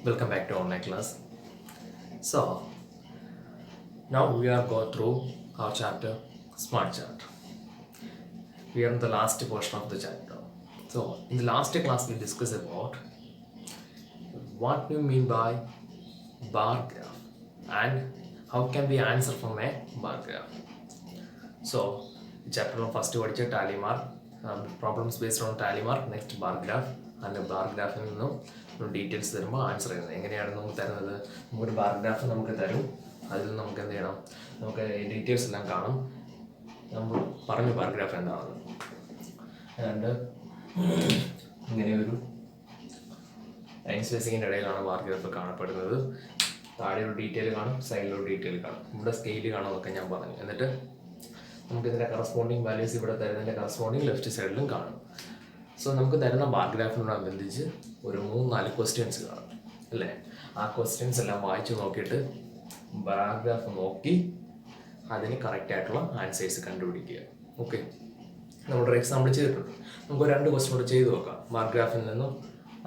Welcome back to online class. So now we are go through our chapter Smart Chart. We are in the last portion of the chapter. So in the last class we discussed about what we mean by bar graph and how can we answer from a bar graph. So chapter first പഠിച്ച tally mark, problems based on tally mark, next bar graph and bar ഗ്രാഫിൽ നിന്നും details തരുമ്പോൾ answer ചെയ്യുന്നത് എങ്ങനെയാണ് നമുക്ക് തരുന്നത്. നമുക്കൊരു bar graph നമുക്ക് തരും, അതിൽ നമുക്ക് എന്ത് ചെയ്യണം, നമുക്ക് ഡീറ്റെയിൽസ് എല്ലാം കാണും. നമ്മൾ പറഞ്ഞു ബാർ ഗ്രാഫ് എന്താണെന്ന്. രണ്ട് ഇങ്ങനെ ഒരു ലൈൻ സ്പേസിങ്ങിൻ്റെ ഇടയിലാണ് ബാർ ഗ്രാഫ് കാണപ്പെടുന്നത്. താഴെ ഒരു ഡീറ്റെയിൽ കാണും, സൈഡിലൊരു ഡീറ്റെയിൽ കാണും, ഇവിടെ സ്കെയിൽ കാണുമെന്നൊക്കെ ഞാൻ പറഞ്ഞു. എന്നിട്ട് നമുക്ക് ഇതിൻ്റെ കറസ്പോണ്ടിങ് വാല്യൂസ് ഇവിടെ തരുന്നതിൻ്റെ കറസ്പോണ്ടിങ് ലെഫ്റ്റ് സൈഡിലും കാണും. സോ നമുക്ക് തരുന്ന ബാർ ഗ്രാഫിനോടനുബന്ധിച്ച് ഒരു 3-4 ക്വസ്റ്റ്യൻസ് കാണും അല്ലേ. ആ ക്വസ്റ്റ്യൻസ് എല്ലാം വായിച്ച് നോക്കിയിട്ട് ബാർ ഗ്രാഫ് നോക്കി അതിന് കറക്റ്റായിട്ടുള്ള ആൻസേഴ്സ് കണ്ടുപിടിക്കുക. ഓക്കെ, നമ്മുടെ എക്സാമ്പിൾ ചെയ്തിട്ടുണ്ട്. നമുക്ക് 2 ക്വസ്റ്റ്യൻ കൂടെ ചെയ്ത് നോക്കാം. ബാർ ഗ്രാഫിൽ നിന്നും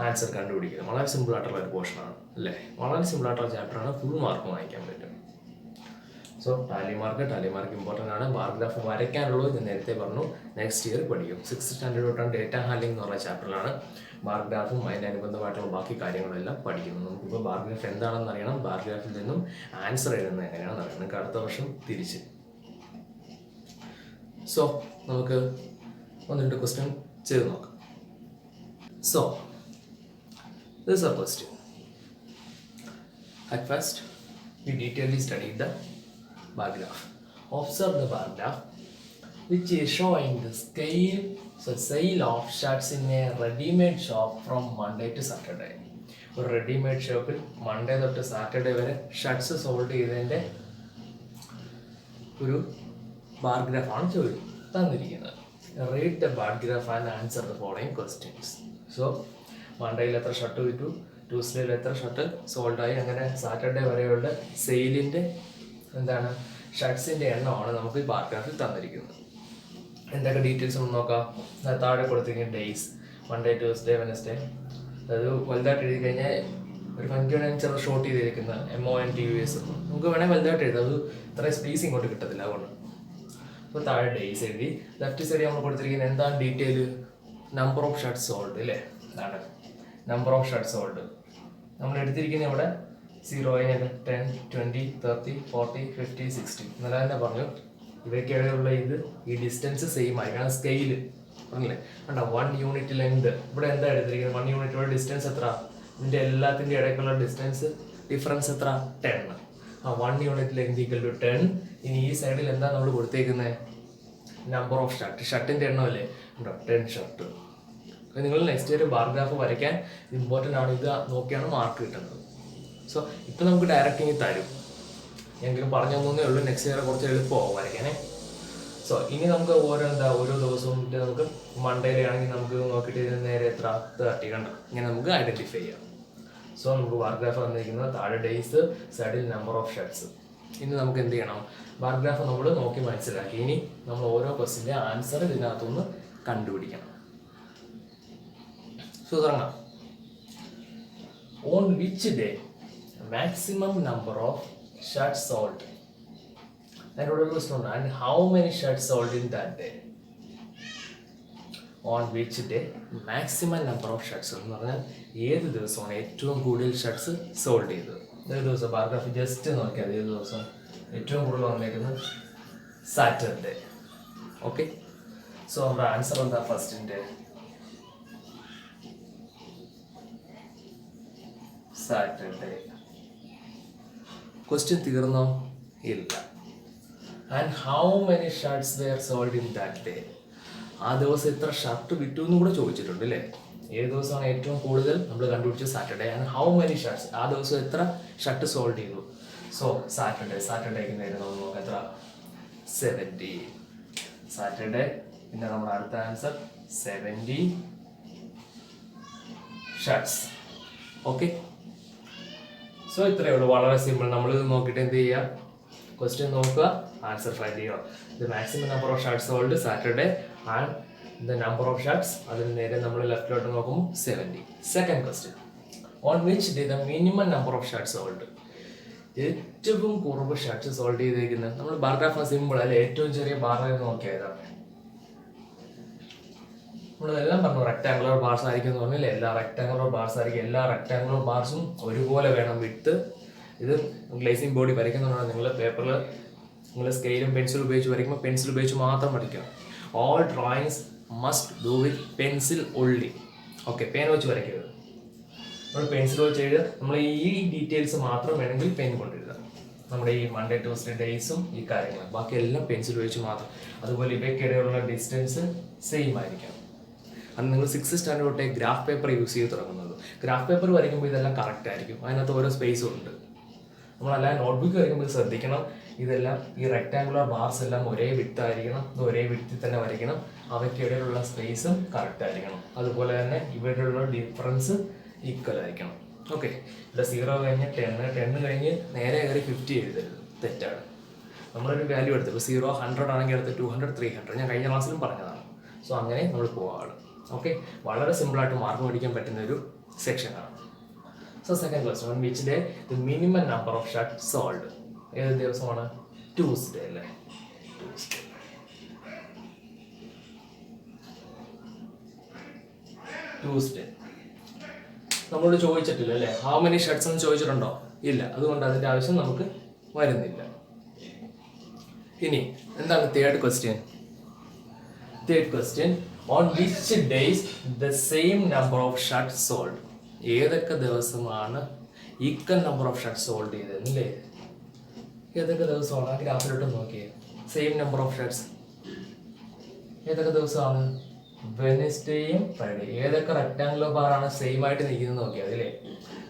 ആൻസർ കണ്ടുപിടിക്കുക വളരെ സിമ്പിൾ ആയിട്ടുള്ള ഒരു പോർഷനാണ് അല്ലേ. വളരെ സിമ്പിൾ ആയിട്ടുള്ള ചാപ്റ്ററാണ്, ഫുൾ മാർക്ക് വാങ്ങിക്കാൻ പറ്റും. സോ ടാലി മാർക്ക് ഇമ്പോർട്ടൻ്റ് ആണ്. ബാർ ഗ്രാഫ് വരയ്ക്കാനുള്ളത് ഞാൻ നേരത്തെ പറഞ്ഞു, നെക്സ്റ്റ് ഇയർ പഠിക്കും. 6th സ്റ്റാൻഡേർഡ് തൊട്ടാണ് ഡേറ്റ ഹാൻഡ്ലിംഗ് എന്ന് പറഞ്ഞ ചാപ്റ്ററിലാണ് ബാർ ഗ്രാഫും അതിൻ്റെ അനുബന്ധമായിട്ടുള്ള ബാക്കി കാര്യങ്ങളെല്ലാം പഠിക്കുന്നത്. നമുക്കിപ്പോൾ ബാർ ഗ്രാഫ് എന്താണെന്ന് അറിയണം, ബാർ ഗ്രാഫിൽ നിന്നും ആൻസർ എഴുതുന്നത് എങ്ങനെയാണെന്ന് അറിയണം. നമുക്ക് അടുത്ത വർഷം തിരിച്ച്. സോ നമുക്ക് 1-2 ക്വസ്റ്റ്യൻ ചെയ്ത് നോക്കാം. So this is A question. At first, we detailedly studied the bar graph. Observe the bar graph, which is showing the sale of shirts in a ready-made shop from Monday to Saturday. ഒരു readymade ഷോപ്പിൽ Monday തൊട്ട് Saturday വരെ shirts sold ചെയ്തതിൻ്റെ ഒരു bar ഗ്രാഫാണ് തന്നിരിക്കുന്നത്. Read the bar graph and answer the following questions. So മൺഡേയിൽ എത്ര ഷർട്ട് വിറ്റു, ട്യൂസ്ഡേയിൽ എത്ര ഷർട്ട് സോൾഡായി, അങ്ങനെ സാറ്റർഡേ വരെയുള്ള സെയിലിൻ്റെ എന്താണ് ഷർട്ട്സിൻ്റെ എണ്ണമാണ് നമുക്ക് ഈ ബാർ ഗ്രാഫിൽ തന്നിരിക്കുന്നത്. എന്തൊക്കെ ഡീറ്റെയിൽസ് ഒന്ന് നോക്കാം. താഴെ കൊടുത്തിരിക്കുന്ന ഡേയ്സ്, മൺഡേ, ട്യൂസ്ഡേ, വെനസ്ഡേ. അത് വലുതായിട്ട് എഴുതി കഴിഞ്ഞാൽ ഒരു ഫംഗ്ഷൻ ചെറു ഷോർട്ട് ചെയ്തിരിക്കുന്ന MONTUS നമുക്ക് വേണമെങ്കിൽ വലുതായിട്ട് എഴുതാം. അത് ഇത്രയും സ്പേസ് ഇങ്ങോട്ട് കിട്ടത്തില്ല, അതുകൊണ്ട്. അപ്പോൾ താഴെ ഡേയ്സ് എഴുതി. ലെഫ്റ്റ് സൈഡിൽ നമ്മൾ കൊടുത്തിരിക്കുന്നത് എന്താണ് detail, number of shirts sold അല്ലേ. അതാണ് നമ്പർ ഓഫ് ഷർട്ട്സ് സോൾഡ്. നമ്മൾ എടുത്തിരിക്കുന്നത് ഇവിടെ 0, 10, 20, 30, 40, 50, 60 എന്നല്ല തന്നെ പറഞ്ഞു. ഇവയ്ക്കിടയിലുള്ള ഈ ഡിസ്റ്റൻസ് സെയിം ആയിരിക്കണം. സ്കെയില് പറഞ്ഞില്ലേ കണ്ടോ, 1 യൂണിറ്റ് ലെങ്ത്. ഇവിടെ എന്താ എടുത്തിരിക്കുന്നത്, 1 യൂണിറ്റുള്ള ഡിസ്റ്റൻസ് എത്ര, ഇതിൻ്റെ എല്ലാത്തിൻ്റെ ഇടയ്ക്കുള്ള ഡിസ്റ്റൻസ് ഡിഫറൻസ് എത്ര, 10. 1 യൂണിറ്റ് ലെങ്ത് ഈക്വൽ ടു 10. ഇനി ഈ സൈഡിൽ എന്താ നമ്മൾ കൊടുത്തേക്കുന്നത്, നമ്പർ ഓഫ് ഷർട്ട്, ഷർട്ടിൻ്റെ എണ്ണമല്ലേ, 10 ഷർട്ട്. നിങ്ങൾ നെക്സ്റ്റ് ഇയർ ബാർ ഗ്രാഫ് വരയ്ക്കാൻ ഇമ്പോർട്ടൻ്റ് ആണ്. ഇത് നോക്കിയാണ് മാർക്ക് കിട്ടുന്നത്. സോ ഇപ്പം നമുക്ക് ഡയറക്റ്റിങ് തരും, എങ്കിലും പറഞ്ഞു തന്നേ ഉള്ളൂ. നെക്സ്റ്റ് ഇയർ കുറച്ച് എളുപ്പമാവും വരയ്ക്കാനേ. സോ ഇനി നമുക്ക് ഓരോ ദിവസവും നമുക്ക് മൺഡേയിലാണെങ്കിൽ നമുക്ക് നോക്കിയിട്ട് ഇതിന് നേരെ എത്ര 30 കണ്ട ഇങ്ങനെ നമുക്ക് ഐഡൻറ്റിഫൈ ചെയ്യാം. സോ നമുക്ക് ബാർ ഗ്രാഫ് വന്നിരിക്കുന്നത് താഴെ ഡേയ്സ്, സൈഡിൽ നമ്പർ ഓഫ് ഷർട്ട്സ്. ഇനി നമുക്ക് എന്ത് ചെയ്യണം, ബാർ ഗ്രാഫ് നമ്മൾ നോക്കി മനസ്സിലാക്കി. ഇനി നമ്മൾ ഓരോ ക്വസ്റ്റിൻ്റെ ആൻസർ ഇതിനകത്തുനിന്ന് കണ്ടുപിടിക്കണം. സോ തുടങ്ങാം. On which day maximum number of shirts sold, and what was known, and how many shirts sold in that day. On which day maximum number of shirts എന്ന് പറഞ്ഞാൽ ഏത് ദിവസമാണ് ഏറ്റവും കൂടുതൽ ഷർട്ട്സ് സോൾഡ് ചെയ്തത്. ഏത് ദിവസം ബാർ ഗ്രാഫ് ജസ്റ്റ് നോക്കിയാൽ ഏത് ദിവസം ഏറ്റവും കൂടുതൽ വന്നേക്കുന്നത്, സാറ്റർഡേ. ഓക്കെ, സോ നമ്മുടെ ആൻസർ എന്താ, ഫസ്റ്റിൻ്റെ സാറ്റർഡേ. ക്വസ്റ്റ്യൻ തീർന്നോ, ഇല്ല. And how many shirts were sold in that day. ആ ദിവസം എത്ര ഷർട്ട് വിറ്റു എന്നും കൂടെ ചോദിച്ചിട്ടുണ്ട് അല്ലേ. ഏത് ദിവസമാണ് ഏറ്റവും കൂടുതൽ, നമ്മൾ കണ്ടുപിടിച്ചു Saturday. And how many shirts, ആ ദിവസം എത്ര ഷർട്ട് സോൾഡ് ചെയ്തു. സോ സാറ്റർഡേക്ക് നേരെ നമ്മൾ നോക്കാം എത്ര, 70. സാറ്റർഡേ. പിന്നെ നമ്മുടെ അടുത്ത ആൻസർ 70 ഷർട്ട്സ്. ഓക്കെ, സോ ഇത്രയേ ഉള്ളൂ, വളരെ സിമ്പിൾ. നമ്മളിത് നോക്കിയിട്ട് എന്ത് ചെയ്യുക, ക്വസ്റ്റ്യൻ നോക്കുക, ആൻസർ ഫൈൻഡ് ചെയ്യുക. The maximum number of shirts sold Saturday and the number of shirts, അതിന് നേരെ നമ്മൾ ലെഫ്റ്റിലോട്ട് നോക്കുമ്പോൾ 70. Second question, on which day the minimum number of shirt sold. ഏറ്റവും കുറവ് ഷർട്ട്സ് സോൾവ് ചെയ്തേക്കുന്നത് നമ്മൾ ബാർ ഗ്രാഫ് സിമ്പിൾ അല്ലെ, ഏറ്റവും ചെറിയ ബാർ നോക്കിയതാണ്. നമ്മളെല്ലാം പറഞ്ഞു റെക്ടാങ്കുലർ ബാർസ് ആയിരിക്കും എന്ന് പറഞ്ഞില്ല, എല്ലാ റെക്ടാങ്കുലർ ബാർസ് ആയിരിക്കും. എല്ലാ റെക്ടാങ്കുലർ ബാർസും ഒരുപോലെ വേണം വിഡ്ത്ത്. ഇത് ഗ്ലേസിംഗ് ബോഡി വരയ്ക്കുന്നതാണ്. നിങ്ങൾ പേപ്പറിൽ നിങ്ങൾ സ്കെയിലും പെൻസിലും ഉപയോഗിച്ച് വരയ്ക്കുമ്പോൾ പെൻസിൽ ഉപയോഗിച്ച് മാത്രം വരയ്ക്കുക. All drawings must do with pencil only. Okay, പേന വെച്ച് വരയ്ക്കരുത്. നമ്മൾ പെൻസിൽ വെച്ച് എഴുതുക. നമ്മൾ ഈ ഡീറ്റെയിൽസ് മാത്രം വേണമെങ്കിൽ പെൻ കൊണ്ടെഴുതാം. നമ്മുടെ ഈ മൺഡേ ട്യൂസ്ഡേ ഡേയ്സും ഈ കാര്യങ്ങളും ബാക്കി എല്ലാം പെൻസിൽ വെച്ച് മാത്രം. അതുപോലെ ഇവയ്ക്കിടയിലുള്ള ഡിസ്റ്റൻസ് സെയിം ആയിരിക്കണം. അത് നിങ്ങൾ 6th സ്റ്റാൻഡേർഡ് തൊട്ടേ ഗ്രാഫ് പേപ്പർ യൂസ് ചെയ്ത് തുടങ്ങുന്നത്. ഗ്രാഫ് പേപ്പർ വരയ്ക്കുമ്പോൾ ഇതെല്ലാം കറക്റ്റ് ആയിരിക്കും. അതിനകത്ത് ഓരോ സ്പേസും ഉണ്ട്. നമ്മളെല്ലാം നോട്ട്ബുക്ക് വരയ്ക്കുമ്പോൾ ശ്രദ്ധിക്കണം, ഇതെല്ലാം ഈ റെക്ടാങ്കുലർ ബാർസ് എല്ലാം ഒരേ വിഡ്ത്ത് ആയിരിക്കണം, ഇത് ഒരേ വിഡ്ത്തിൽ തന്നെ വരയ്ക്കണം. അവയ്ക്കിടയിലുള്ള സ്പേസും കറക്റ്റ് ആയിരിക്കണം. അതുപോലെ തന്നെ ഇവയിലുള്ള ഡിഫറൻസ് ഈക്വൽ ആയിരിക്കണം. ഓക്കെ, ഇവിടെ 0 കഴിഞ്ഞ് 10 കഴിഞ്ഞ് നേരെ കയറി 50 എഴുതരുത്, തെറ്റാണ്. നമ്മളൊരു വാല്യൂ എടുത്ത് ഇപ്പോൾ 0 100 ആണെങ്കിൽ അടുത്ത് 200 300 ഞാൻ കഴിഞ്ഞ ക്ലാസ്സിലും പറഞ്ഞതാണ്. സോ അങ്ങനെ നമ്മൾ പോവാണ്. ഓക്കെ, വളരെ സിമ്പിളായിട്ട് മാർക്ക് മേടിക്കാൻ പറ്റുന്ന ഒരു സെക്ഷനാണ്. So second question, on which day the minimum number of shirt sold. ഏത് ദിവസമാണ്? ട്യൂസ്ഡേ അല്ലേ? ട്യൂസ്ഡേ നമ്മളോട് ചോദിച്ചിട്ടില്ല അല്ലേ, ഹൗ മെനി ഷർട്ട്സ് എന്ന് ചോദിച്ചിട്ടുണ്ടോ? ഇല്ല, അതുകൊണ്ട് അതിൻ്റെ ആവശ്യം നമുക്ക് വരുന്നില്ല. ഇനി എന്താണ് third question? Third question, on which days the same number of shirt sold. ഏതൊക്കെ ദിവസമാണ് equal number of shirt sold ചെയ്തത് അല്ലേ? ഏതൊക്കെ ദിവസമാണ്? ആ ഗ്രാഫിലോട്ട് നോക്കിയേ. സെയിം നമ്പർ ഓഫ് ഷർട്ട്സ് ഏതൊക്കെ ദിവസമാണ്? വെനസ്ഡേയും ഫ്രൈഡേ. ഏതൊക്കെ റെക്ടാങ്കുലർ ബാറാണ് സെയിം ആയിട്ട് നിൽക്കുന്നത് നോക്കിയാൽ അതില്ലേ?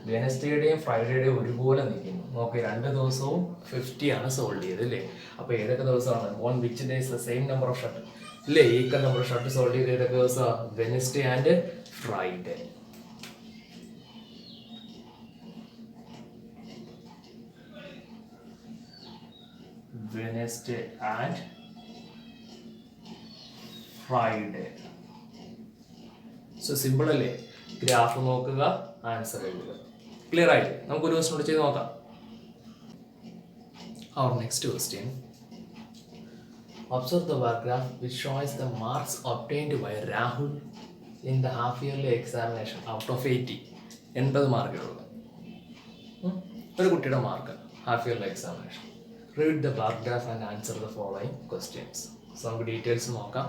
വെനസ്ഡേയുടെയും ഫ്രൈഡേയുടെയും ഒരുപോലെ നിൽക്കുന്നു. നോക്കി, 2 ദിവസവും 50 ആണ് സോൾവ് ചെയ്തത് അല്ലേ? അപ്പോൾ ഏതൊക്കെ ദിവസമാണ്? On which days the same number of shirt ഇല്ലേ? Equal number of shirt sold ചെയ്ത് ഏതൊക്കെ ദിവസമാണ്? Wednesday and Friday. Wednesday and Friday. So simple അല്ലേ? ഗ്രാഫ് നോക്കുക, ആൻസർ എഴുതുക. ക്ലിയർ ആയിട്ട് നമുക്കൊരു ക്വസ്റ്റ്യൻ കൂടി ചെയ്ത് നോക്കാം. Our next question. Observe the bar graph which shows the marks obtained by Rahul in the half yearly examination out of 80. 80 മാർക്കുകളുള്ള ഒരു കുട്ടിയുടെ mark half yearly examination. Read the bar graph and answer the following questions. So നമുക്ക് details നോക്കാം.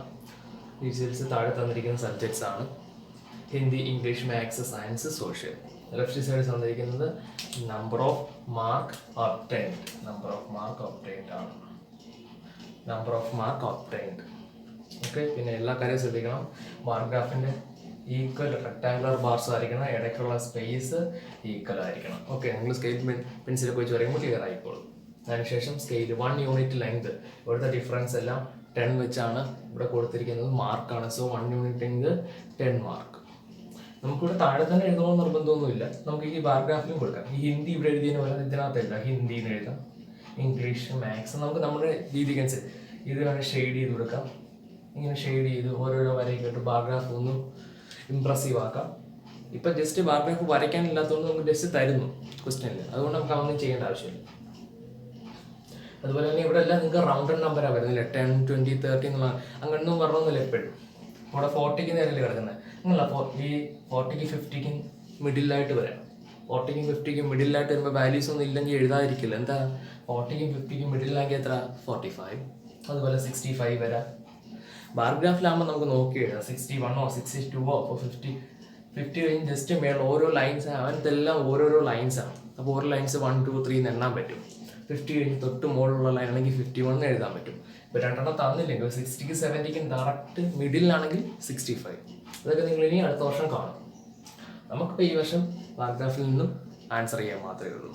Details താഴെ തന്നിരിക്കുന്ന subjects ആണ്: Hindi, English, maths, science, social. Left side തന്നിരിക്കുന്നത് number of mark obtained. Number of mark obtained ആണ്. Number of mark obtained. Okay, പിന്നെ എല്ലാ കാര്യവും ശ്രദ്ധിക്കണം. ബാർ ഗ്രാഫിൻ്റെ ഈക്വൽ റെക്ടാങ്കുലർ ബാർസ് ആയിരിക്കണം, ഇടയ്ക്കുള്ള സ്പേസ് ഈക്വൽ ആയിരിക്കണം. ഓക്കെ, നിങ്ങൾ സ്കെയിൽ പെൻസിലൊക്കെ വെച്ച് പറയുമ്പോൾ ക്ലിയർ ആയിക്കോളും. അതിനുശേഷം സ്കെയിൽ 1 യൂണിറ്റ് ലെങ്ത്, ഇവിടുത്തെ ഡിഫറൻസ് എല്ലാം 10 വെച്ചാണ് ഇവിടെ കൊടുത്തിരിക്കുന്നത്, മാർക്കാണ്. So 1 unit length 10 mark. നമുക്കിവിടെ താഴെ തന്നെ എഴുതണമെന്ന് നിർബന്ധമൊന്നുമില്ല, നമുക്ക് ഈ ബാർ ഗ്രാഫിലും കൊടുക്കാം. ഈ ഹിന്ദി ഇവിടെ എഴുതിയതിന് പോലെ ഇതിനകത്ത് എഴുതാം, ഹിന്ദിന്ന് എഴുതാം. ഇംഗ്ലീഷ്, മാത്സ് നമുക്ക് നമ്മുടെ രീതിക്ക് അനുസരിച്ച് ഇത് വേണമെങ്കിൽ ഷെയ്ഡ് ചെയ്ത് കൊടുക്കാം. ഇങ്ങനെ ഷെയ്ഡ് ചെയ്ത് ഓരോരോ വരയൊക്കെ ഇട്ട് ബാർ ഗ്രാഫ് ഒന്ന് ഇംപ്രസീവ് ആക്കാം. ഇപ്പം ജസ്റ്റ് ബാർ ഗ്രാഫ് വരയ്ക്കാനില്ലാത്തതുകൊണ്ട് നമുക്ക് ജസ്റ്റ് തരുന്നു ക്വസ്റ്റ്യനിൽ, അതുകൊണ്ട് നമുക്ക് അതൊന്നും ചെയ്യേണ്ട ആവശ്യമില്ല. അതുപോലെ തന്നെ ഇവിടെ എല്ലാം നിങ്ങൾക്ക് റൗണ്ടഡ് നമ്പറാണ് വരുന്നില്ല, 10, 20, 30 എന്നുള്ള അങ്ങനൊന്നും പറഞ്ഞൊന്നുമില്ല. എപ്പോഴും ഇവിടെ 40ക്ക് നേരല്ലേ കിടക്കുന്നത്. നിങ്ങളല്ല ഈ 40ക്ക് 50ക്ക് മിഡിലായിട്ട് വരാം. 40ക്കും 50ക്കും മിഡിലായിട്ട് വരുമ്പോൾ വാല്യൂസ് ഒന്നും ഇല്ലെങ്കിൽ എഴുതാതിരിക്കില്ല. എന്താ 40ക്കും 50ക്കും മിഡിലാണെങ്കിൽ എത്ര? 45. അതുപോലെ 65 വരാം. ബാർ ഗ്രാഫിലാകുമ്പോൾ നമുക്ക് നോക്കി എഴുതാം, 61 62 അപ്പോൾ 50 കഴിഞ്ഞ് ജസ്റ്റ് മേളിൽ ഓരോ ലൈൻസ് അവനത്തെല്ലാം ഓരോരോ ലൈൻസാണ്. അപ്പോൾ ഓരോ ലൈൻസ് 1 2 3 എന്ന് എണ്ണാൻ പറ്റും. 50 കഴിഞ്ഞ് തൊട്ട് മുകളിലുള്ള ലൈൻ ആണെങ്കിൽ 51 എഴുതാൻ പറ്റും. ഇപ്പോൾ 2 തന്നില്ലെങ്കിൽ 60ക്കും 70ക്കും ഡയറക്റ്റ് മിഡിലാണെങ്കിൽ 65. അതൊക്കെ നിങ്ങൾ ഇനി അടുത്ത വർഷം കാണും. നമുക്കിപ്പോൾ ഈ വർഷം ബാർ ഗ്രാഫിൽ നിന്നും ആൻസർ ചെയ്യാൻ മാത്രമേ ഉള്ളൂ.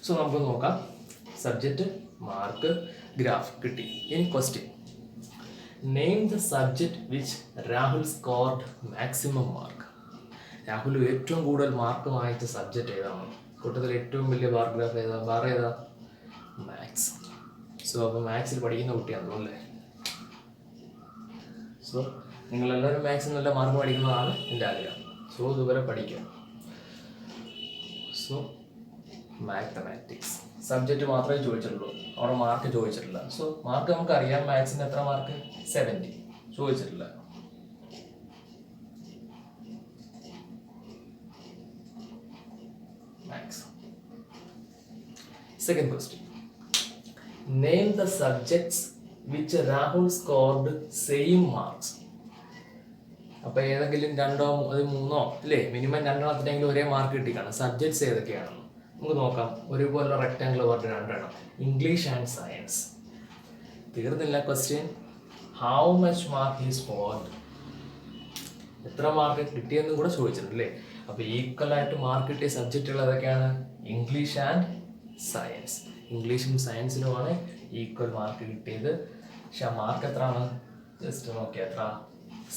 സോ നമുക്ക് നോക്കാം. സബ്ജക്റ്റ്, മാർക്ക്, ഗ്രാഫ് കിട്ടി. ഇനി question. Name the subject which Rahul scored maximum mark. Rahul ഏറ്റവും കൂടുതൽ മാർക്ക് വാങ്ങിച്ച സബ്ജക്റ്റ് ഏതാണ്? കൂട്ടത്തിൽ ഏറ്റവും വലിയ ബാർ ഗ്രാഫ് ഏതാ? ബാർ ഏതാ? മാത്സ്. സോ അപ്പോൾ മാത്സിൽ പഠിക്കുന്ന കുട്ടിയാണ് തോന്നുന്നല്ലേ? സോ നിങ്ങളെല്ലാവരും മാത്സിൽ നല്ല മാർക്ക് പഠിക്കുന്നതാണ് എൻ്റെ ആഗ്രഹം. സോ ഇതുവരെ പഠിക്കുക. സോ മാത്തമാറ്റിക്സ് സബ്ജക്റ്റ് മാത്രമേ ചോദിച്ചിട്ടുള്ളൂ, അവിടെ മാർക്ക് ചോദിച്ചിട്ടില്ല. സോ മാർക്ക് നമുക്കറിയാം, മാത്സിന് എത്ര മാർക്ക്? 70. ചോദിച്ചിട്ടില്ല. Maths. Second question, name the subjects which Rahul scored same marks. അപ്പോൾ ഏതെങ്കിലും 2 or 3 അല്ലേ, മിനിമം 2 ഒരേ മാർക്ക് കിട്ടിക്കാണ്. സബ്ജക്ട്സ് ഏതൊക്കെയാണെന്ന് നമുക്ക് നോക്കാം. ഒരുപോലെ റെക്ടാങ്കിൾ പറഞ്ഞ 2 ഇംഗ്ലീഷ് ആൻഡ് സയൻസ്. തീർന്നില്ല question. How much mark he scored, എത്ര മാർക്ക് കിട്ടിയെന്നും കൂടെ ചോദിച്ചിട്ടുണ്ട് അല്ലേ. അപ്പോൾ ഈക്വൽ ആയിട്ട് മാർക്ക് കിട്ടിയ സബ്ജക്റ്റുകൾ ഏതൊക്കെയാണ്? English and science. ഇംഗ്ലീഷും സയൻസിനുമാണ് ഈക്വൽ മാർക്ക് കിട്ടിയത്. പക്ഷെ ആ മാർക്ക് എത്രയാണ്? ജസ്റ്റ് നോക്കിയാൽ എത്ര?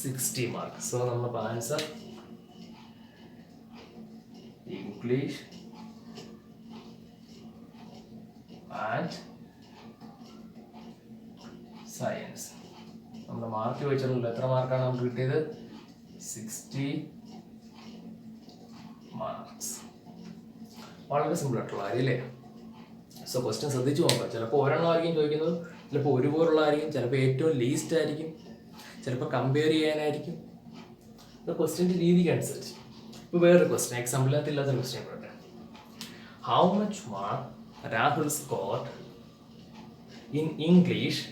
60 മാർക്ക്. സോ നമ്മൾ ആൻസർ ഇംഗ്ലീഷ് ആൻഡ് സയൻസ്. നമ്മുടെ മാർക്ക് ചോദിച്ചിട്ടുണ്ടല്ലോ, എത്ര മാർക്കാണ് നമുക്ക് കിട്ടിയത്? 60 മാർക്സ്. വളരെ സിമ്പിൾ ആയിട്ടുള്ള കാര്യം അല്ലേ. സോ ക്വസ്റ്റ്യൻ ശ്രദ്ധിച്ചു നോക്കാം. ചിലപ്പോൾ ഒരെണ്ണമായിരിക്കും ചോദിക്കുന്നത്, ചിലപ്പോൾ ഒരുപോലുള്ളതായിരിക്കും, ചിലപ്പോൾ ഏറ്റവും ലീസ്റ്റ് ആയിരിക്കും, ചിലപ്പോൾ കമ്പയർ ചെയ്യാനായിരിക്കും. ഇത് ക്വസ്റ്റ്യൻ്റെ രീതിക്ക് അനുസരിച്ച്. ഇപ്പോൾ വേറൊരു ക്വസ്റ്റ്യൻ, എക്സാമ്പിളിനകത്ത് ഇല്ലാത്തൊരു ക്വസ്റ്റ്യൻ പറയട്ടെ. How much mark Rahul scored in English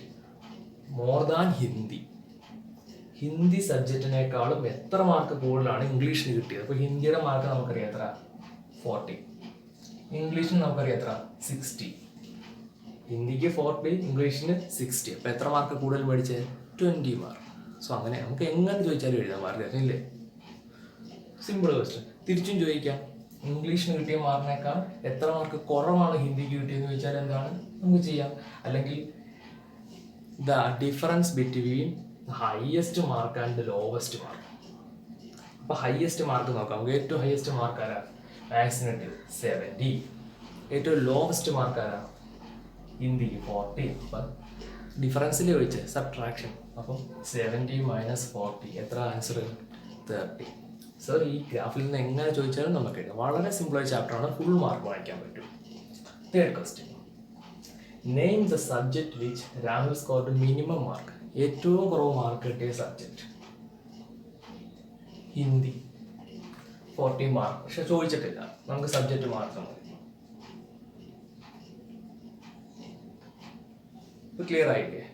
more than Hindi. Hindi സബ്ജക്റ്റിനേക്കാളും എത്ര മാർക്ക് കൂടുതലാണ് ഇംഗ്ലീഷിന് കിട്ടിയത്? അപ്പോൾ ഹിന്ദിയുടെ മാർക്ക് നമുക്കറിയാം എത്ര? 40. ഇംഗ്ലീഷിന് നമുക്കറിയാം എത്ര? 60. ഹിന്ദിക്ക് 40, ഇംഗ്ലീഷിന് 60. അപ്പോൾ എത്ര മാർക്ക് കൂടുതൽ മേടിച്ചത്? 20 മാർക്ക്. സോ അങ്ങനെ നമുക്ക് എങ്ങനെ ചോദിച്ചാലും എഴുതാൻ മാർക്ക് അറിയില്ലേ. Simple question. തിരിച്ചും ചോദിക്കാം, ഇംഗ്ലീഷിന് കിട്ടിയ മാർക്കിനേക്കാൾ എത്ര മാർക്ക് കുറവാണ് ഹിന്ദിക്ക് കിട്ടിയെന്ന് ചോദിച്ചാൽ എന്താണ് നമുക്ക് ചെയ്യാം. അല്ലെങ്കിൽ the difference between highest mark and lowest mark. അപ്പോൾ ഹയസ്റ്റ് മാർക്ക് നോക്കാം. നമുക്ക് ഏറ്റവും ഹയസ്റ്റ് മാർക്ക് ആരാ? മാത്സിന് കിട്ടിയത് 70. ഏറ്റവും ലോവസ്റ്റ് മാർക്ക് ആരാ? ഹിന്ദിക്ക് 40. അപ്പം ഡിഫറൻസിൽ ചോദിച്ചത് സബ്ട്രാക്ഷൻ. അപ്പം 70 - 40 എത്ര? ആൻസർ 30. സോ ഈ ഗ്രാഫിൽ നിന്ന് എങ്ങനെ ചോദിച്ചാലും നമുക്ക് എഴുതാം. വളരെ സിമ്പിളായ ചാപ്റ്ററാണ്, ഫുൾ മാർക്ക് വാങ്ങിക്കാൻ പറ്റും. Third question, name the subject which Rahul scored minimum mark. ഏറ്റവും കുറവ് മാർക്ക് കിട്ടിയ സബ്ജക്റ്റ് ഹിന്ദി 40 മാർക്ക്. പക്ഷെ ചോദിച്ചിട്ടില്ല, നമുക്ക് സബ്ജക്റ്റ് മാത്രം മതി. ഇത് ക്ലിയർ ആയില്ലേ?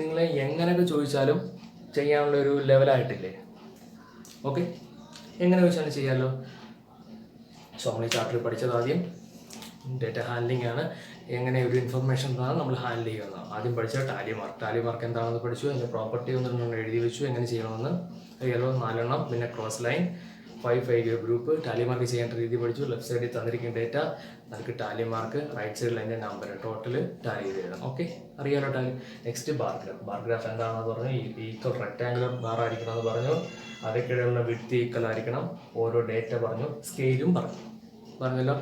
നിങ്ങളെ എങ്ങനെയൊക്കെ ചോദിച്ചാലും ചെയ്യാനുള്ള ഒരു ലെവലായിട്ടില്ലേ? ഓക്കെ, എങ്ങനെ ചോദിച്ചാലും ചെയ്യാമല്ലോ. സോ നമ്മൾ ഈ ചാപ്റ്ററിൽ പഠിച്ചത് ആദ്യം ഡേറ്റ ഹാൻഡ്ലിംഗ് ആണ്. എങ്ങനെ ഒരു ഇൻഫർമേഷൻ നമ്മൾ ഹാൻഡിൽ ചെയ്യുന്നത്. ആദ്യം പഠിച്ച ടാലി മാർക്ക്. ടാലി മാർക്ക് എന്താണെന്ന് പഠിച്ചു, അതിൻ്റെ പ്രോപ്പർട്ടി ഒന്നും എഴുതി വെച്ചു, എങ്ങനെ ചെയ്യണമെന്ന്. യെല്ലോ 4 എണ്ണം, പിന്നെ cross line 5 group. Tally mark ചെയ്യേണ്ട രീതി പഠിച്ചു. ലെഫ്റ്റ് സൈഡിൽ തന്നിരിക്കുന്ന ഡേറ്റ, നമുക്ക് ടാലി മാർക്ക്, റൈറ്റ് സൈഡിൽ അതിൻ്റെ നമ്പർ ടോട്ടൽ ടാലി ചെയ്ത് എഴുതാം. ഓക്കെ, അറിയാലോ ടാലി. Next bar graph. ബാർഗ്രാഫ് എന്താണെന്ന് പറഞ്ഞു, ഈക്വൽ റെക്ടാങ്കുലർ ബാർ ആയിരിക്കണം എന്ന് പറഞ്ഞു. അതൊക്കെയുള്ള വിഡ്ത്ത് ഈക്വൽ ആയിരിക്കണം. ഓരോ ഡേറ്റ പറഞ്ഞു, സ്കെയിലും പറഞ്ഞല്ലോ.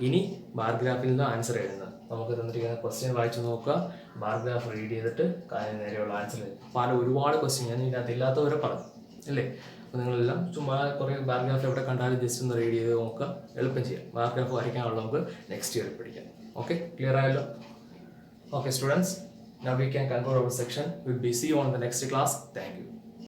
ഇനി ബാർഗ്രാഫിൽ നിന്ന് ആൻസർ എഴുതുന്നത്. നമുക്ക് തന്നിരിക്കുന്ന ക്വസ്റ്റ്യൻ വായിച്ചു നോക്കുക, ബാർഗ്രാഫ് റീഡ് ചെയ്തിട്ട് നേരെയുള്ള ആൻസർ. ഒരുപാട് ക്വസ്റ്റ്യൻ ഞാൻ ഇതിനകത്ത് ഇല്ലാത്തവരെ പറഞ്ഞു അല്ലേ. അപ്പോൾ നിങ്ങളെല്ലാം ചുമ്മാ കുറേ ബാർഗ്രാഫ് എവിടെ കണ്ടാലും ജസ്റ്റ് ഒന്ന് റീഡ് ചെയ്ത് നോക്കുക, എളുപ്പം ചെയ്യാം. ബാർഗ്രാഫ് വരയ്ക്കാനുള്ള നമുക്ക് നെക്സ്റ്റ് ഇയർ പഠിക്കാം. ഓക്കെ, ക്ലിയർ ആയല്ലോ? Okay students, now we can conclude our section. We'll be see you on the next class. Thank you.